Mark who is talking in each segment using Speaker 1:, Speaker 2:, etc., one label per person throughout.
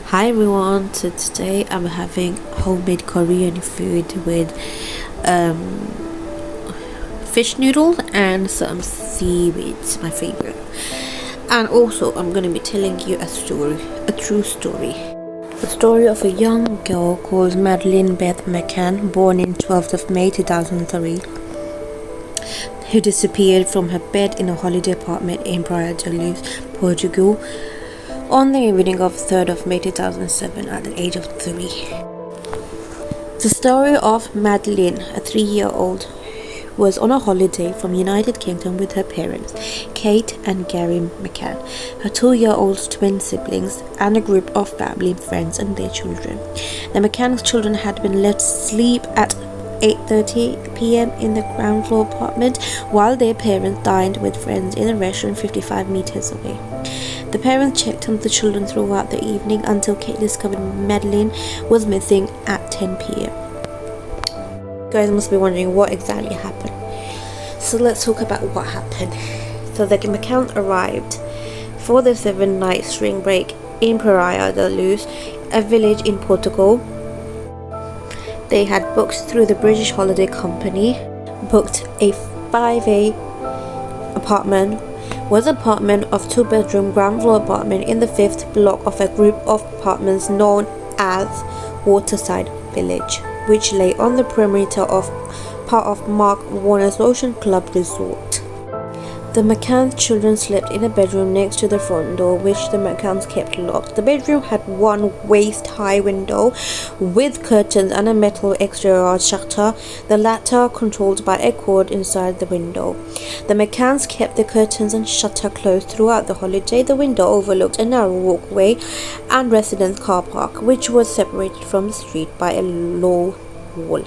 Speaker 1: Hi everyone, so today I'm having homemade Korean food with fish noodles and some seaweed, my favorite. And also I'm going to be telling you a true story. The story of a young girl called Madeleine Beth McCann, born in 12th of May 2003, who disappeared from her bed in a holiday apartment in Praia de Luz, Portugal, on the evening of 3rd of May 2007 at the age of 3. The story of Madeleine, a 3-year-old, was on a holiday from United Kingdom with her parents, Kate and Gary McCann, her 2-year-old twin siblings, and a group of family, friends and their children. The McCann's children had been left asleep at 8:30 p.m. in the ground floor apartment while their parents dined with friends in a restaurant 55 meters away. The parents checked on the children throughout the evening until Kate discovered Madeleine was missing at 10 p.m. You guys must be wondering what exactly happened. So let's talk about what happened. So the McCanns arrived for the 7-night spring break in Praia de Luz, a village in Portugal. They had booked through the British Holiday Company, booked a 5A apartment, was an apartment of 2-bedroom ground floor apartment in the 5th block of a group of apartments known as Waterside Village, which lay on the perimeter of part of Mark Warner's Ocean Club Resort. The McCann's children slept in a bedroom next to the front door, which the McCanns kept locked. The bedroom had one waist-high window with curtains and a metal exterior shutter, the latter controlled by a cord inside the window. The McCanns kept the curtains and shutter closed throughout the holiday. The window overlooked a narrow walkway and residence car park, which was separated from the street by a low wall.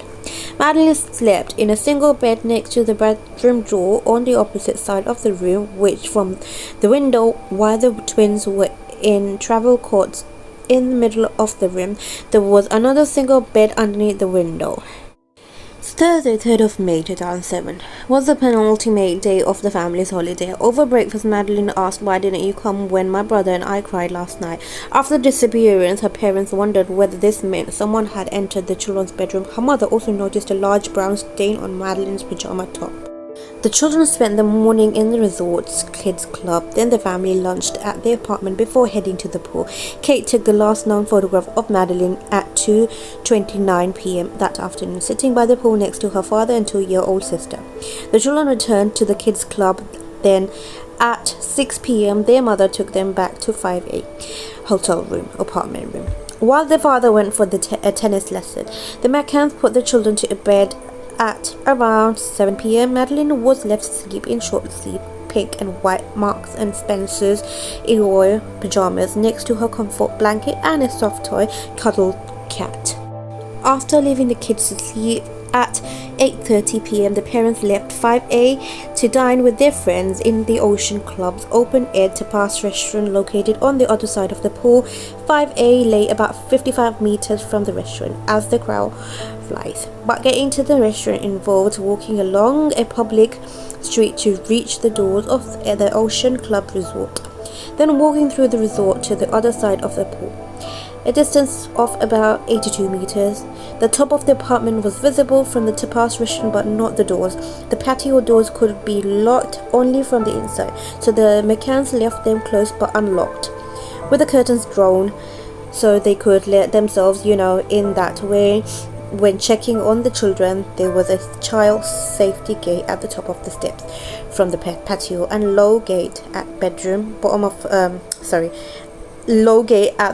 Speaker 1: Madeleine slept in a single bed next to the bedroom door on the opposite side of the room, which from the window, while the twins were in travel coats in the middle of the room, there was another single bed underneath the window. Thursday, 3rd of May 2007, was the penultimate day of the family's holiday. Over breakfast, Madeleine asked, "Why didn't you come when my brother and I cried last night?" After the disappearance, her parents wondered whether this meant someone had entered the children's bedroom. Her mother also noticed a large brown stain on Madeleine's pajama top. The children spent the morning in the resort's kids club. Then the family lunched at their apartment before heading to the pool. Kate took the last known photograph of Madeleine at 2:29 p.m. that afternoon, sitting by the pool next to her father and 2-year-old sister. The children returned to the kids club. Then at 6 p.m. their mother took them back to 5A apartment room. While their father went for a tennis lesson, the McCanns put the children to bed. At around 7 p.m. Madeleine was left asleep in short sleeve, pink and white Marks and Spencer's Eroy pajamas next to her comfort blanket and a soft toy cuddle cat. After leaving the kids to sleep at 8:30 p.m. the parents left 5A to dine with their friends in the Ocean Club's open-air tapas restaurant located on the other side of the pool. 5A lay about 55 meters from the restaurant as the crowd flies, but getting to the restaurant involved walking along a public street to reach the doors of the Ocean Club Resort, then walking through the resort to the other side of the pool, a distance of about 82 meters. The top of the apartment was visible from the tapas restaurant, but not the doors. The patio doors could be locked only from the inside, so the McCanns left them closed but unlocked, with the curtains drawn so they could let themselves, in that way. When checking on the children, there was a child safety gate at the top of the steps from the patio and low gate at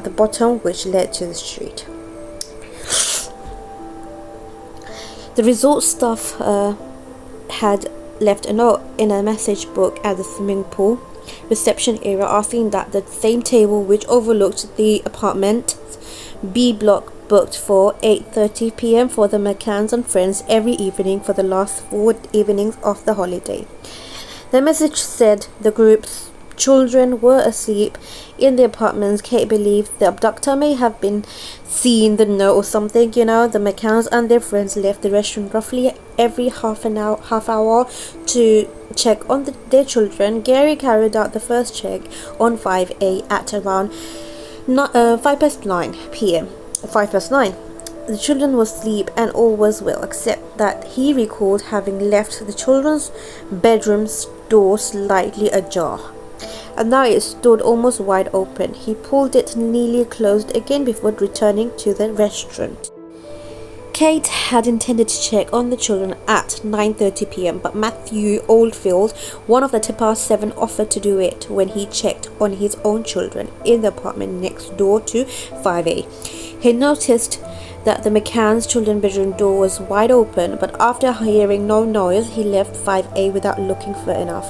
Speaker 1: the bottom, which led to the street. The resort staff had left a note in a message book at the swimming pool reception area asking that the same table which overlooked the apartment B block booked for 8:30 p.m. for the McCanns and friends every evening for the last 4 evenings of the holiday. The message said the group's children were asleep in the apartments. Kate believed the abductor may have been seen the note or something. The McCanns and their friends left the restaurant roughly every half hour to check on their children. Gary carried out the first check on 5A at around 5 past 9 p.m. 5 past 9. The children were asleep and all was well, except that he recalled having left the children's bedroom's door slightly ajar, and now it stood almost wide open. He pulled it nearly closed again before returning to the restaurant. Kate had intended to check on the children at 9:30 p.m, but Matthew Oldfield, one of the 7 offered to do it when he checked on his own children in the apartment next door to 5A. He noticed that the McCann's children's bedroom door was wide open, but after hearing no noise, he left 5A without looking far enough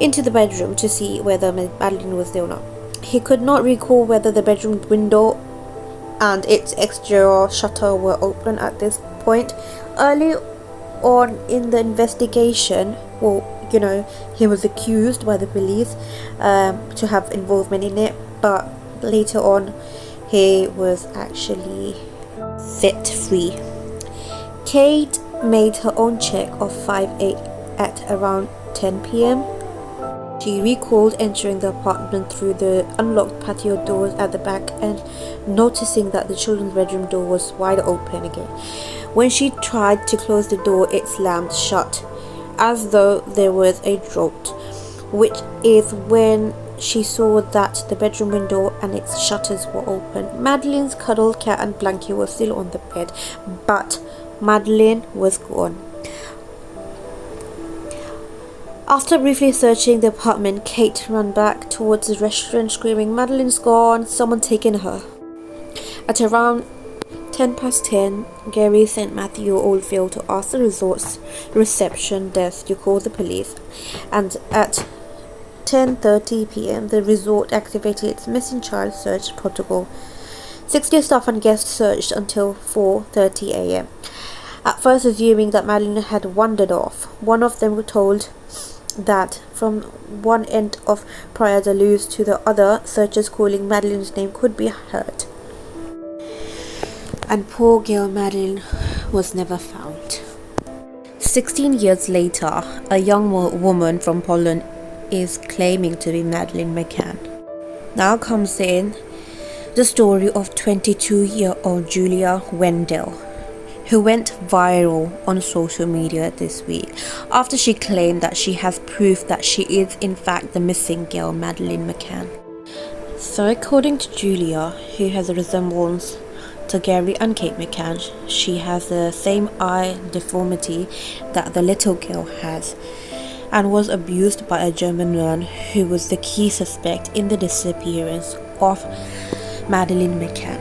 Speaker 1: into the bedroom to see whether Madeleine was there or not. He could not recall whether the bedroom window and its exterior shutter were open at this point. Early on in the investigation, he was accused by the police to have involvement in it, but later on he was actually set free. Kate made her own check of 5A at around 10 p.m. She recalled entering the apartment through the unlocked patio doors at the back and noticing that the children's bedroom door was wide open again. When she tried to close the door, it slammed shut, as though there was a draught, which is when she saw that the bedroom window and its shutters were open. Madeleine's cuddled cat and blanket were still on the bed, but Madeleine was gone. After briefly searching the apartment, Kate ran back towards the restaurant screaming, "Madeleine's gone, someone taken her." At around 10 past 10, Gary sent Matthew Oldfield to ask the resort's reception desk to call the police, and at 10:30 p.m. the resort activated its missing child search protocol. 60 staff and guests searched until 4:30 a.m. At first assuming that Madeleine had wandered off. One of them told that from one end of Praia da Luz to the other, searchers calling Madeleine's name could be heard. And poor girl Madeleine was never found. 16 years later, a young woman from Poland is claiming to be Madeleine McCann. Now comes in the story of 22-year-old Julia Wendell, who went viral on social media this week after she claimed that she has proof that she is in fact the missing girl Madeleine McCann. So according to Julia, who has a resemblance to Gary and Kate McCann, she has the same eye deformity that the little girl has, and was abused by a German man who was the key suspect in the disappearance of Madeleine McCann.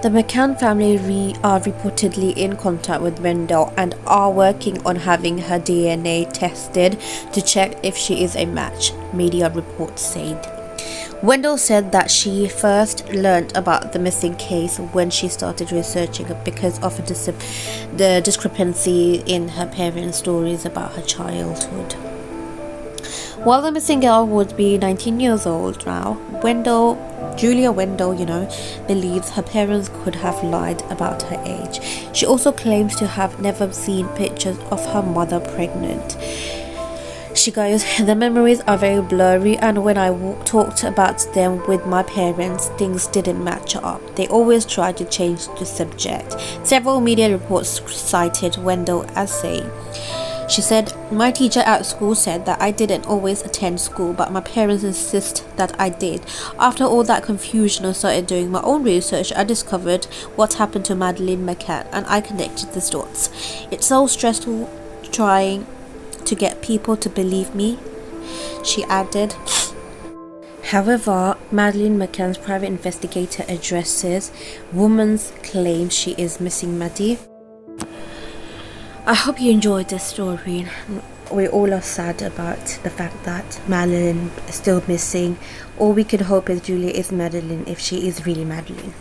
Speaker 1: The McCann family are reportedly in contact with Wendell and are working on having her DNA tested to check if she is a match, media reports said. Wendell said that she first learned about the missing case when she started researching it because of the discrepancy in her parents' stories about her childhood. While the missing girl would be 19 years old now, Julia Wendell, believes her parents could have lied about her age. She also claims to have never seen pictures of her mother pregnant. She goes, "The memories are very blurry, and when I talked about them with my parents, things didn't match up. They always tried to change the subject." Several media reports cited Wendell as saying, she said, "My teacher at school said that I didn't always attend school, but my parents insist that I did. After all that confusion, I started doing my own research. I discovered what happened to Madeleine McCann, and I connected the dots. It's so stressful trying to get people to believe me," she added. However, Madeleine McCann's private investigator addresses woman's claim she is missing Maddie. I hope you enjoyed this story. We all are sad about the fact that Madeleine is still missing. All we can hope is Julia is Madeleine if she is really Madeleine.